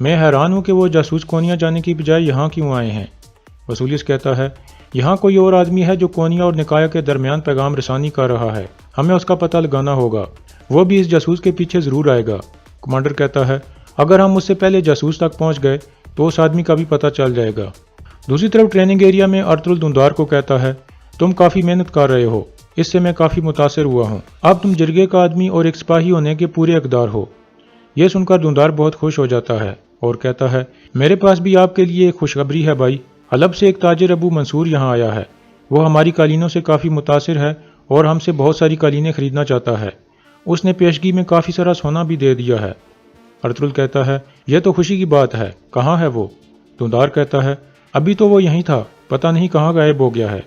میں حیران ہوں کہ وہ جاسوس کونیا جانے کی بجائے یہاں کیوں آئے ہیں۔ وسولیس کہتا ہے یہاں کوئی اور آدمی ہے جو کونیا اور نکایا کے درمیان پیغام رسانی کر رہا ہے، ہمیں اس کا پتہ لگانا ہوگا، وہ بھی اس جاسوس کے پیچھے ضرور آئے گا۔ کمانڈر کہتا ہے اگر ہم اس سے پہلے جاسوس تک پہنچ گئے تو اس آدمی کا بھی پتہ چل جائے گا۔ دوسری طرف ٹریننگ ایریا میں ارطغرل دھندار کو کہتا ہے تم کافی محنت کر رہے ہو، اس سے میں کافی متاثر ہوا ہوں، اب تم جرگے کا آدمی اور ایک سپاہی ہونے کے پورے اقدار ہو۔ یہ سن کر دھندار بہت خوش ہو جاتا ہے اور کہتا ہے میرے پاس بھی آپ کے لیے ایک خوشخبری ہے بھائی، حلب سے ایک تاجر ابو منصور یہاں آیا ہے، وہ ہماری قالینوں سے کافی متاثر ہے اور ہم سے بہت ساری قالینیں خریدنا چاہتا ہے، اس نے پیشگی میں کافی سارا سونا بھی دے دیا ہے۔ ارطغرل کہتا ہے یہ تو خوشی کی بات ہے، کہاں ہے وہ؟ دھندار کہتا ہے ابھی تو وہ یہیں تھا، پتہ نہیں کہاں غائب ہو گیا ہے۔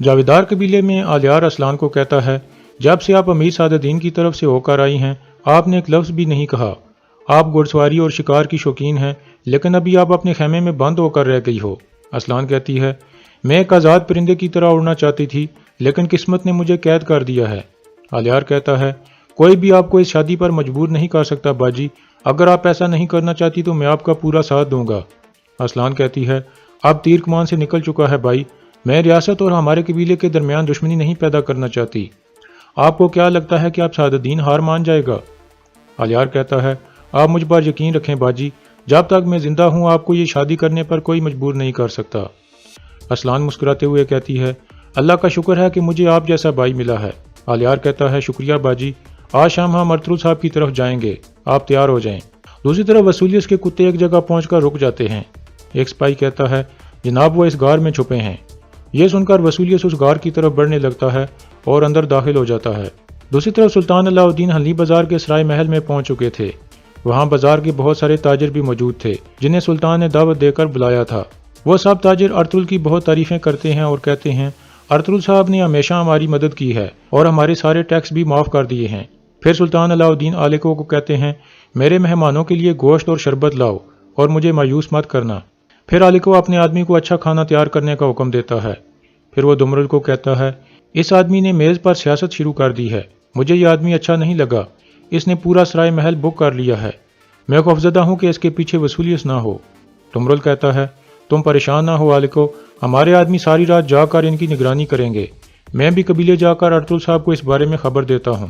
جاویدار قبیلے میں آلیار اسلان کو کہتا ہے جب سے آپ امیر سعد الدین کی طرف سے ہو کر آئی ہیں آپ نے ایک لفظ بھی نہیں کہا، آپ گھڑ سواری اور شکار کی شوقین ہیں لیکن ابھی آپ اپنے خیمے میں بند ہو کر رہ گئی ہو۔ اسلان کہتی ہے میں ایک آزاد پرندے کی طرح اڑنا چاہتی تھی لیکن قسمت نے مجھے قید کر دیا ہے۔ آلیار کہتا ہے کوئی بھی آپ کو اس شادی پر مجبور نہیں کر سکتا باجی، اگر آپ ایسا نہیں کرنا چاہتی تو میں آپ کا پورا ساتھ دوں گا۔ اسلان کہتی ہے اب تیر کمان سے نکل چکا ہے بھائی، میں ریاست اور ہمارے قبیلے کے درمیان دشمنی نہیں پیدا کرنا چاہتی، آپ کو کیا لگتا ہے کہ آپ سعد الدین ہار مان جائے گا؟ آلیار کہتا ہے آپ مجھ پر یقین رکھیں باجی، جب تک میں زندہ ہوں آپ کو یہ شادی کرنے پر کوئی مجبور نہیں کر سکتا۔ اسلان مسکراتے ہوئے کہتی ہے اللہ کا شکر ہے کہ مجھے آپ جیسا بھائی ملا ہے۔ آلیار کہتا ہے شکریہ باجی، آج شام ہم ارطغرل صاحب کی طرف جائیں گے، آپ تیار ہو جائیں۔ دوسری طرف وسولیس کے کتے ایک جگہ پہنچ کر رک جاتے ہیں۔ ایک سپاہی کہتا ہے جناب وہ اس غار میں چھپے ہیں۔ یہ سن کر وسولیس اس غار کی طرف بڑھنے لگتا ہے اور اندر داخل ہو جاتا ہے۔ دوسری طرف سلطان علاء الدین حلنی بازار کے سرائے محل میں پہنچ چکے تھے، وہاں بازار کے بہت سارے تاجر بھی موجود تھے جنہیں سلطان نے دعوت دے کر بلایا تھا۔ وہ سب تاجر ارطغرل کی بہت تعریفیں کرتے ہیں اور کہتے ہیں ارطغرل صاحب نے ہمیشہ ہماری مدد کی ہے اور ہمارے سارے ٹیکس بھی معاف کر دیے ہیں۔ پھر سلطان علاء الدین آلیکو کو کہتے ہیں میرے مہمانوں کے لیے گوشت اور شربت لاؤ اور مجھے مایوس مت کرنا۔ پھر آلیکو اپنے آدمی کو اچھا کھانا تیار کرنے کا حکم دیتا ہے۔ پھر وہ دمرل کو کہتا ہے اس آدمی نے میز پر سیاست شروع کر دی ہے، مجھے یہ آدمی اچھا نہیں لگا، اس نے پورا سرائے محل بک کر لیا ہے، میں خوفزدہ ہوں کہ اس کے پیچھے وسولیس نہ ہو۔ دمرل کہتا ہے تم پریشان نہ ہو آلیکو، ہمارے آدمی ساری رات جا کر ان کی نگرانی کریں گے، میں بھی قبیلے جا کر ارطغرل صاحب کو اس بارے میں خبر دیتا ہوں۔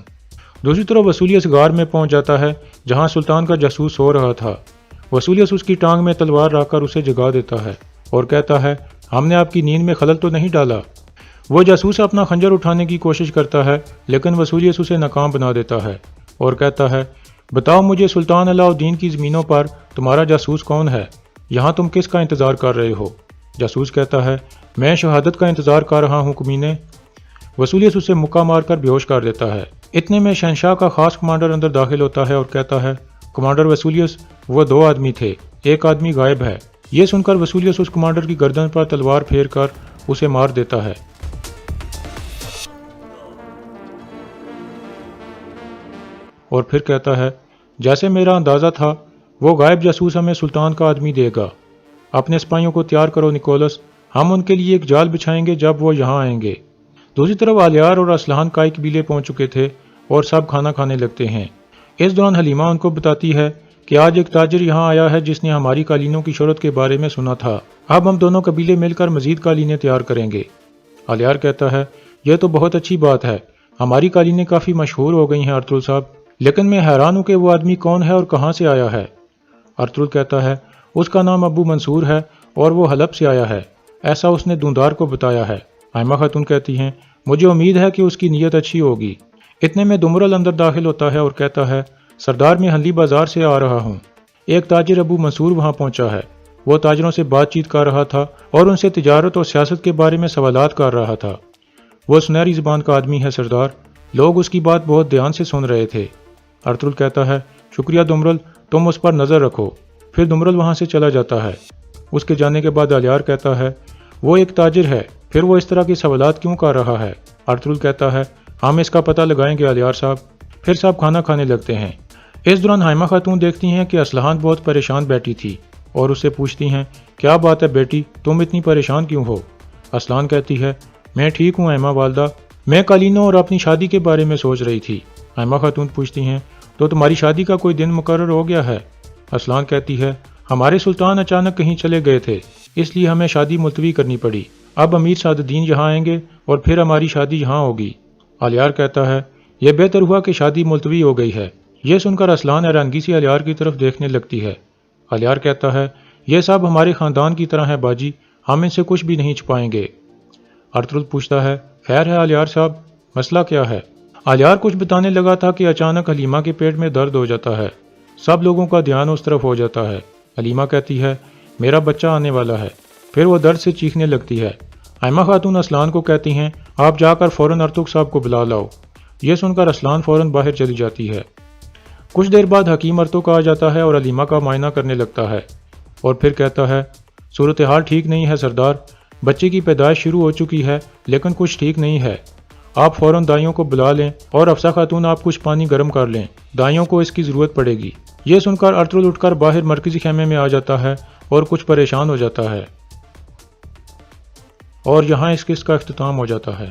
دوسری طرف وسولیس غار میں پہنچ جاتا ہے جہاں سلطان کا جاسوس سو رہا تھا۔ وسولیس اس کی ٹانگ میں تلوار رکھ کر اسے جگا دیتا ہے اور کہتا ہے ہم نے آپ کی نیند میں خلل تو نہیں ڈالا؟ وہ جاسوس اپنا خنجر اٹھانے کی کوشش کرتا ہے لیکن وسولیس اسے ناکام بنا دیتا ہے اور کہتا ہے بتاؤ مجھے سلطان علاء الدین کی زمینوں پر تمہارا جاسوس کون ہے؟ یہاں تم کس کا انتظار کر رہے ہو؟ جاسوس کہتا ہے میں شہادت کا انتظار کر رہا ہوں کمینے۔ وسولیس اسے مکہ مار کر بیہوش کر دیتا ہے۔ اتنے میں شہنشاہ کا خاص کمانڈر اندر داخل ہوتا ہے اور کہتا ہے کمانڈر وسولیس وہ دو آدمی تھے، ایک آدمی غائب ہے۔ یہ سن کر وسولیس اس کمانڈر کی گردن پر تلوار پھیر کر اسے مار دیتا ہے۔ اور پھر کہتا ہے جیسے میرا اندازہ تھا وہ غائب جاسوس ہمیں سلطان کا آدمی دے گا، اپنے سپاہیوں کو تیار کرو نکولس، ہم ان کے لیے ایک جال بچھائیں گے جب وہ یہاں آئیں گے۔ دوسری طرف آلیار اور اسلحان کائی قبیلے پہنچ چکے تھے اور سب کھانا کھانے لگتے ہیں۔ اس دوران حلیمہ ان کو بتاتی ہے کہ آج ایک تاجر یہاں آیا ہے جس نے ہماری قالینوں کی شہرت کے بارے میں سنا تھا، اب ہم دونوں قبیلے مل کر مزید قالینیں تیار کریں گے۔ آلیار کہتا ہے یہ تو بہت اچھی بات ہے، ہماری قالینیں کافی مشہور ہو گئی ہیں ارطغرل صاحب، لیکن میں حیران ہوں کہ وہ آدمی کون ہے اور کہاں سے آیا ہے۔ ارطغرل کہتا ہے اس کا نام ابو منصور ہے اور وہ حلب سے آیا ہے، ایسا اس نے دھندار کو بتایا ہے۔ حائمہ خاتون کہتی ہیں مجھے امید ہے کہ اس کی نیت اچھی ہوگی۔ اتنے میں دمرل اندر داخل ہوتا ہے اور کہتا ہے سردار میں حلنی بازار سے آ رہا ہوں، ایک تاجر ابو منصور وہاں پہنچا ہے، وہ تاجروں سے بات چیت کر رہا تھا اور ان سے تجارت اور سیاست کے بارے میں سوالات کر رہا تھا، وہ سنہری زبان کا آدمی ہے سردار، لوگ اس کی بات بہت دھیان سے سن رہے تھے۔ ارطغرل کہتا ہے شکریہ دمرل، تم اس پر نظر رکھو۔ پھر دمرل وہاں سے چلا جاتا ہے۔ اس کے جانے کے بعد آلیار کہتا ہے وہ ایک تاجر ہے، پھر وہ اس طرح کے سوالات کیوں کر رہا ہے؟ ارطغرل کہتا ہے ہم اس کا پتہ لگائیں گے آلیار صاحب۔ پھر سب کھانا کھانے لگتے ہیں۔ اس دوران حائمہ خاتون دیکھتی ہیں کہ اسلحان بہت پریشان بیٹھی تھی اور اس سے پوچھتی ہیں کیا بات ہے بیٹی، تم اتنی پریشان کیوں ہو؟ اسلحان کہتی ہے میں ٹھیک ہوں حائمہ والدہ، میں قالینوں اور اپنی شادی کے بارے میں سوچ رہی تھی۔ حائمہ خاتون پوچھتی ہیں تو تمہاری شادی کا کوئی دن مقرر ہو گیا ہے؟ اسلحان کہتی ہے ہمارے سلطان اچانک کہیں چلے گئے تھے، اس لیے ہمیں شادی ملتوی کرنی پڑی۔ اب امیر سعد الدین یہاں آئیں گے اور پھر ہماری شادی یہاں ہوگی۔ الیار کہتا ہے یہ بہتر ہوا کہ شادی ملتوی ہو گئی ہے۔ یہ سن کر اسلان حیرانگی سے الیار کی طرف دیکھنے لگتی ہے۔ الیار کہتا ہے یہ سب ہمارے خاندان کی طرح ہے باجی، ہم ان سے کچھ بھی نہیں چھپائیں گے۔ ارطغرل پوچھتا ہے خیر ہے الیار صاحب، مسئلہ کیا ہے؟ الیار کچھ بتانے لگا تھا کہ اچانک حلیمہ کے پیٹ میں درد ہو جاتا ہے۔ سب لوگوں کا دھیان اس طرف ہو جاتا ہے۔ حلیمہ کہتی ہے میرا بچہ آنے والا ہے، پھر وہ درد سے چیخنے لگتی ہے۔ ائمہ خاتون اسلان کو کہتی ہیں آپ جا کر فوراً ارطغرل صاحب کو بلا لاؤ۔ یہ سن کر اسلان فوراً باہر چلی جاتی ہے۔ کچھ دیر بعد حکیم ارطغرل آ جاتا ہے اور حلیمہ کا معائنہ کرنے لگتا ہے اور پھر کہتا ہے صورتحال ٹھیک نہیں ہے سردار، بچے کی پیدائش شروع ہو چکی ہے لیکن کچھ ٹھیک نہیں ہے۔ آپ فوراً دائیوں کو بلا لیں اور افسہ خاتون آپ کچھ پانی گرم کر لیں، دائیوں کو اس کی ضرورت پڑے گی۔ یہ سن کر ارطغرل اٹھ کر باہر مرکزی خیمے میں آ جاتا ہے اور کچھ پریشان ہو جاتا ہے، اور یہاں اس قسط کا اختتام ہو جاتا ہے۔